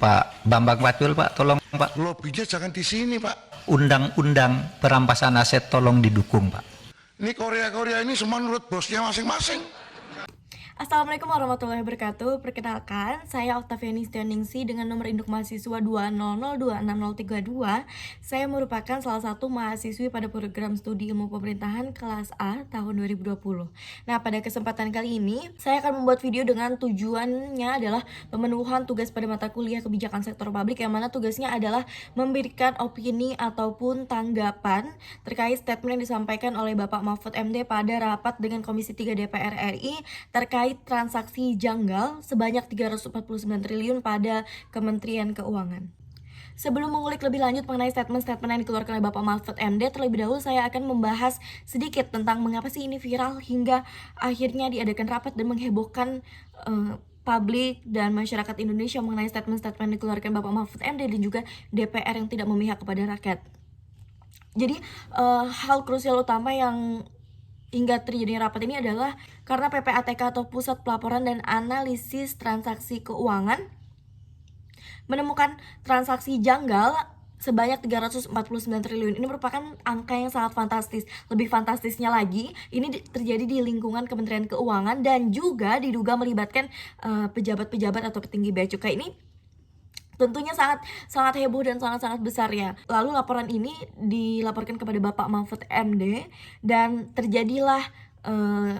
Pak Bambang Pacul, Pak, tolong Pak. Lobbynya jangan di sini, Pak. Undang-undang perampasan aset tolong didukung, Pak. Ini Korea ini semua menurut bosnya masing-masing. Assalamualaikum warahmatullahi wabarakatuh. Perkenalkan, saya Oktaviani Setianingsih dengan nomor induk mahasiswa 200266032. Saya merupakan salah satu mahasiswi pada program studi ilmu pemerintahan kelas A tahun 2020. Nah, pada kesempatan kali ini, saya akan membuat video dengan tujuannya adalah pemenuhan tugas pada mata kuliah kebijakan sektor publik, yang mana tugasnya adalah memberikan opini ataupun tanggapan terkait statement yang disampaikan oleh Bapak Mahfud MD pada rapat dengan Komisi 3 DPR RI terkait transaksi janggal sebanyak 349 triliun pada Kementerian Keuangan. Sebelum mengulik lebih lanjut mengenai statement-statement yang dikeluarkan oleh Bapak Mahfud MD, terlebih dahulu saya akan membahas sedikit tentang mengapa sih ini viral hingga akhirnya diadakan rapat dan menghebohkan publik dan masyarakat Indonesia mengenai statement-statement yang dikeluarkan Bapak Mahfud MD dan juga DPR yang tidak memihak kepada rakyat. Jadi hal krusial utama yang hingga terjadinya rapat ini adalah karena PPATK atau Pusat Pelaporan dan Analisis Transaksi Keuangan menemukan transaksi janggal sebanyak 349 triliun. Ini merupakan angka yang sangat fantastis. Lebih fantastisnya lagi, ini terjadi di lingkungan Kementerian Keuangan dan juga diduga melibatkan pejabat-pejabat atau petinggi bea cukai. Ini tentunya sangat heboh dan sangat besar ya. Lalu laporan ini dilaporkan kepada Bapak Mahfud MD dan terjadilah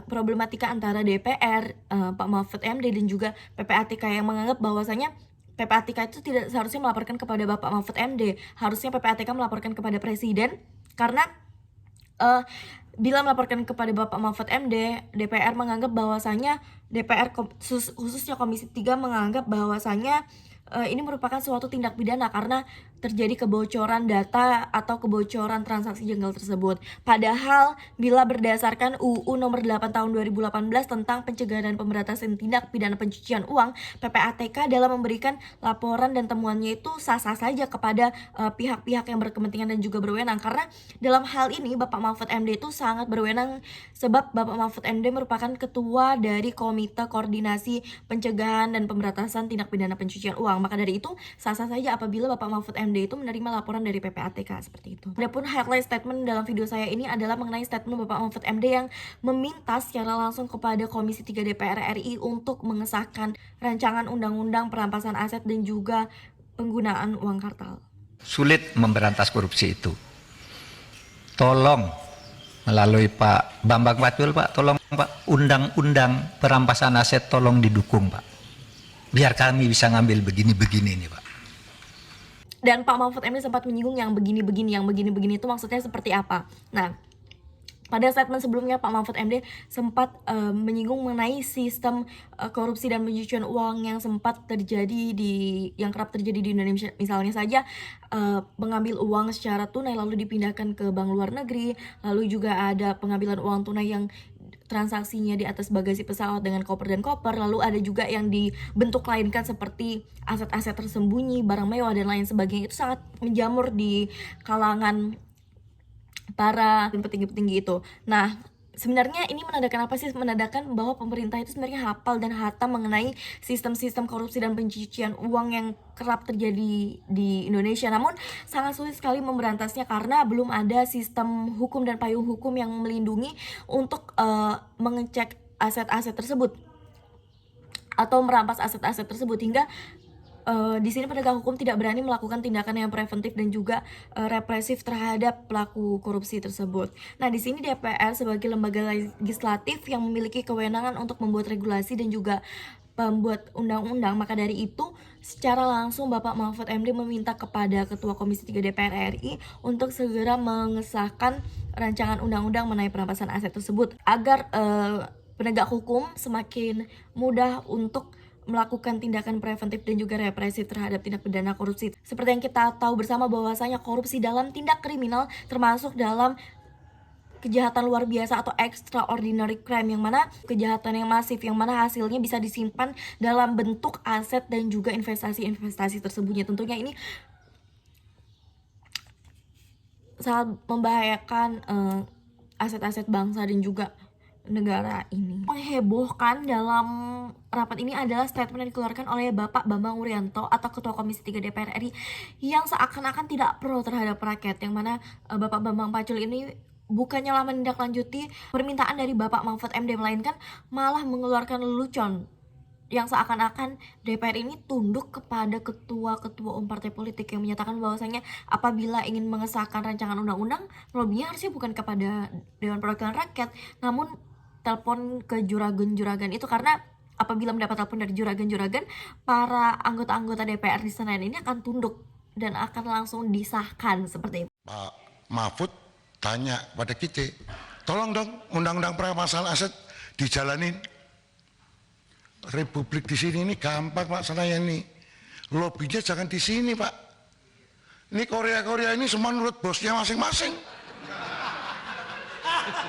problematika antara DPR, Pak Mahfud MD dan juga PPATK yang menganggap bahwasanya PPATK itu tidak seharusnya melaporkan kepada Bapak Mahfud MD. Harusnya PPATK melaporkan kepada Presiden karena bila melaporkan kepada Bapak Mahfud MD, DPR menganggap bahwasanya DPR khususnya Komisi 3 menganggap bahwasanya ini merupakan suatu tindak pidana karena terjadi kebocoran data atau kebocoran transaksi janggal tersebut. Padahal bila berdasarkan UU nomor 8 tahun 2018 tentang pencegahan dan pemberantasan tindak pidana pencucian uang, PPATK dalam memberikan laporan dan temuannya itu sah-sah saja kepada pihak-pihak yang berkepentingan dan juga berwenang. Karena dalam hal ini Bapak Mahfud MD itu sangat berwenang sebab Bapak Mahfud MD merupakan ketua dari Komite Koordinasi Pencegahan dan Pemberantasan Tindak Pidana Pencucian Uang. Maka dari itu sah-sah saja apabila Bapak Mahfud MD itu menerima laporan dari PPATK seperti itu. Adapun highlight statement dalam video saya ini adalah mengenai statement Bapak Mahfud MD yang meminta secara langsung kepada Komisi 3 DPR RI untuk mengesahkan rancangan undang-undang perampasan aset dan juga penggunaan uang kartal. Sulit memberantas korupsi itu. Tolong melalui Pak Bambang Pacul, Pak, tolong Pak, undang-undang perampasan aset tolong didukung, Pak. Biar kami bisa ngambil begini-begini nih, Pak. Dan Pak Mahfud MD sempat menyinggung yang begini-begini itu maksudnya seperti apa. Nah, pada statement sebelumnya Pak Mahfud MD sempat menyinggung mengenai sistem korupsi dan pencucian uang yang sempat terjadi yang kerap terjadi di Indonesia. Misalnya saja mengambil uang secara tunai lalu dipindahkan ke bank luar negeri, lalu juga ada pengambilan uang tunai yang transaksinya di atas bagasi pesawat dengan koper dan koper, lalu ada juga yang dibentuk lainkan seperti aset-aset tersembunyi, barang mewah dan lain sebagainya. Itu sangat menjamur di kalangan para petinggi-petinggi itu. Nah, sebenarnya ini menandakan apa sih? Menandakan bahwa pemerintah itu sebenarnya hafal dan hatam mengenai sistem-sistem korupsi dan pencucian uang yang kerap terjadi di Indonesia. Namun sangat sulit sekali memberantasnya karena belum ada sistem hukum dan payung hukum yang melindungi untuk mengecek aset-aset tersebut atau merampas aset-aset tersebut, hingga di sini penegak hukum tidak berani melakukan tindakan yang preventif dan juga represif terhadap pelaku korupsi tersebut. Nah, di sini DPR sebagai lembaga legislatif yang memiliki kewenangan untuk membuat regulasi dan juga pembuat undang-undang, maka dari itu secara langsung Bapak Mahfud MD meminta kepada Ketua Komisi 3 DPR RI untuk segera mengesahkan rancangan undang-undang mengenai perampasan aset tersebut agar penegak hukum semakin mudah untuk melakukan tindakan preventif dan juga represif terhadap tindak pidana korupsi. Seperti yang kita tahu bersama bahwasanya korupsi dalam tindak kriminal termasuk dalam kejahatan luar biasa atau extraordinary crime, yang mana kejahatan yang masif, yang mana hasilnya bisa disimpan dalam bentuk aset dan juga investasi-investasi tersembunyi. Tentunya ini sangat membahayakan aset-aset bangsa dan juga negara ini. Menghebohkan dalam rapat ini adalah statement yang dikeluarkan oleh Bapak Bambang Wuryanto atau Ketua Komisi 3 DPR RI yang seakan-akan tidak pro terhadap rakyat, yang mana Bapak Bambang Pacul ini bukannya lah menindaklanjuti permintaan dari Bapak Mahfud MD, melainkan malah mengeluarkan lelucon yang seakan-akan DPR ini tunduk kepada ketua-ketua umum partai politik yang menyatakan bahwasanya apabila ingin mengesahkan rancangan undang-undang, lobbynya harusnya bukan kepada Dewan Perwakilan Rakyat, namun telepon ke juragan-juragan itu, karena apabila mendapat telepon dari juragan-juragan, para anggota-anggota DPR di Senayan ini akan tunduk dan akan langsung disahkan seperti itu. Pak Mahfud tanya pada kita, tolong dong undang-undang perampasan aset dijalanin. Republik di sini ini gampang Pak Senayan nih. Lobbynya jangan di sini Pak. Ini Korea ini semua menurut bosnya masing-masing.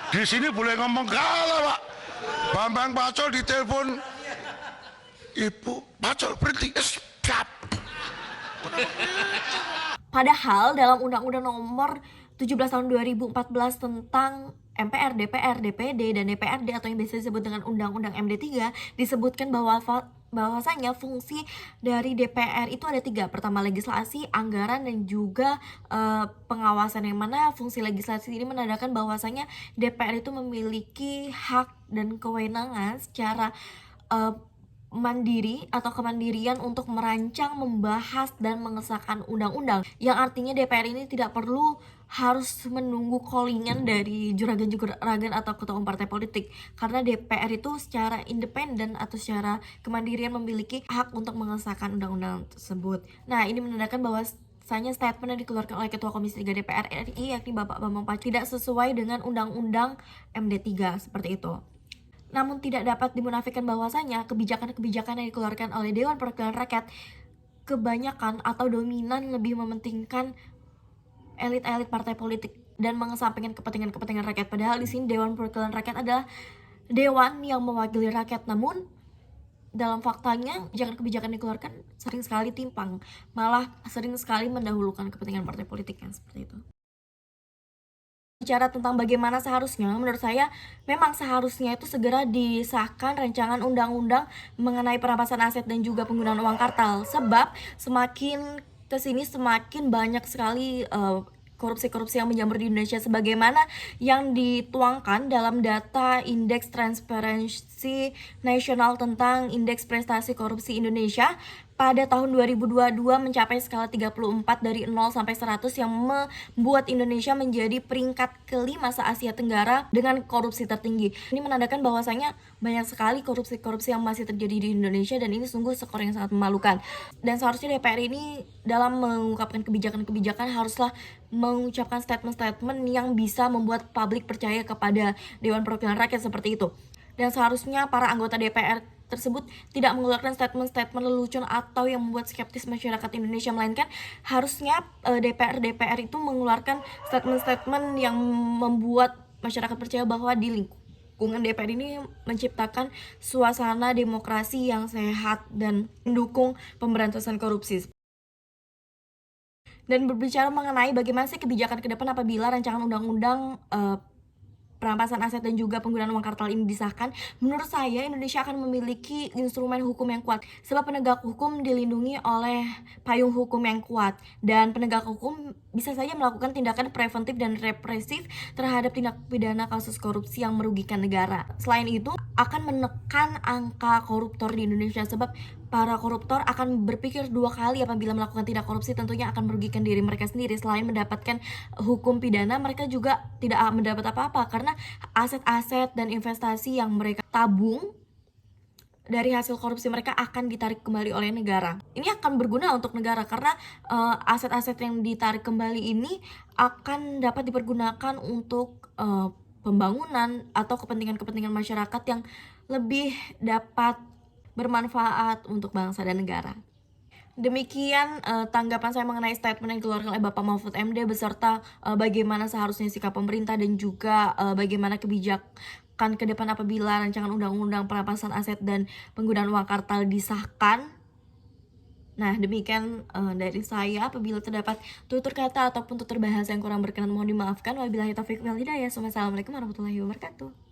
Di sini boleh ngomong kalah Pak. Bambang Pacul ditelepon, Ibu Pacul berhenti, siap. Padahal dalam Undang-Undang Nomor 17 Tahun 2014 tentang MPR, DPR, DPD, dan DPRD atau yang biasa disebut dengan Undang-Undang MD3 disebutkan bahwasanya fungsi dari DPR itu ada 3. Pertama, legislasi, anggaran, dan juga pengawasan, yang mana fungsi legislasi ini menandakan bahwasanya DPR itu memiliki hak dan kewenangan secara mandiri atau kemandirian untuk merancang, membahas, dan mengesahkan undang-undang, yang artinya DPR ini tidak perlu harus menunggu callingan dari juragan-juragan atau ketua umum partai politik, karena DPR itu secara independen atau secara kemandirian memiliki hak untuk mengesahkan undang-undang tersebut. Nah, ini menandakan bahwa statement yang dikeluarkan oleh Ketua Komisi 3 DPR RI yakni Bapak Bambang Pacul tidak sesuai dengan Undang-Undang MD3 seperti itu. Namun tidak dapat dimunafikan bahwasanya kebijakan-kebijakan yang dikeluarkan oleh Dewan Perwakilan Rakyat kebanyakan atau dominan lebih mementingkan elit-elit partai politik dan mengesampingkan kepentingan rakyat. Padahal di sini Dewan Perwakilan Rakyat adalah dewan yang mewakili rakyat, namun dalam faktanya kebijakan-kebijakan dikeluarkan sering sekali timpang, malah sering sekali mendahulukan kepentingan partai politik yang seperti itu. Bicara tentang bagaimana seharusnya, menurut saya memang seharusnya itu segera disahkan rancangan undang-undang mengenai perampasan aset dan juga penggunaan uang kartal, sebab semakin kesini semakin banyak sekali korupsi-korupsi yang menjamur di Indonesia, sebagaimana yang dituangkan dalam data Indeks Transparansi Nasional tentang Indeks Prestasi Korupsi Indonesia pada tahun 2022 mencapai skala 34 dari 0 sampai 100, yang membuat Indonesia menjadi peringkat kelima se-Asia Tenggara dengan korupsi tertinggi. Ini menandakan bahwasanya banyak sekali korupsi-korupsi yang masih terjadi di Indonesia, dan ini sungguh skor yang sangat memalukan. Dan seharusnya DPR ini dalam mengungkapkan kebijakan-kebijakan haruslah mengucapkan statement-statement yang bisa membuat publik percaya kepada Dewan Perwakilan Rakyat seperti itu. Dan seharusnya para anggota DPR tersebut tidak mengeluarkan statement-statement lelucon atau yang membuat skeptis masyarakat Indonesia, melainkan harusnya DPR itu mengeluarkan statement-statement yang membuat masyarakat percaya bahwa di lingkungan DPR ini menciptakan suasana demokrasi yang sehat dan mendukung pemberantasan korupsi. Dan berbicara mengenai bagaimana sih kebijakan ke depan apabila rancangan undang-undang perampasan aset dan juga penggunaan uang kartal ini disahkan, menurut saya Indonesia akan memiliki instrumen hukum yang kuat, sebab penegak hukum dilindungi oleh payung hukum yang kuat, dan penegak hukum bisa saja melakukan tindakan preventif dan represif terhadap tindak pidana kasus korupsi yang merugikan negara. Selain itu, akan menekan angka koruptor di Indonesia, sebab para koruptor akan berpikir 2 kali apabila melakukan tindak korupsi, tentunya akan merugikan diri mereka sendiri. Selain mendapatkan hukum pidana, mereka juga tidak mendapat apa-apa, karena aset-aset dan investasi yang mereka tabung dari hasil korupsi mereka akan ditarik kembali oleh negara. Ini akan berguna untuk negara, karena aset-aset yang ditarik kembali ini akan dapat dipergunakan untuk pembangunan atau kepentingan-kepentingan masyarakat yang lebih dapat bermanfaat untuk bangsa dan negara. Demikian tanggapan saya mengenai statement yang dikeluarkan oleh Bapak Mahfud MD beserta bagaimana seharusnya sikap pemerintah dan juga bagaimana kebijakan ke depan apabila rancangan undang-undang perampasan aset dan penggunaan uang kartal disahkan. Nah, demikian dari saya. Apabila terdapat tutur kata ataupun tutur bahasa yang kurang berkenan mohon dimaafkan. Wabillahi taufiq wal hidayah. Wassalamualaikum warahmatullahi wabarakatuh.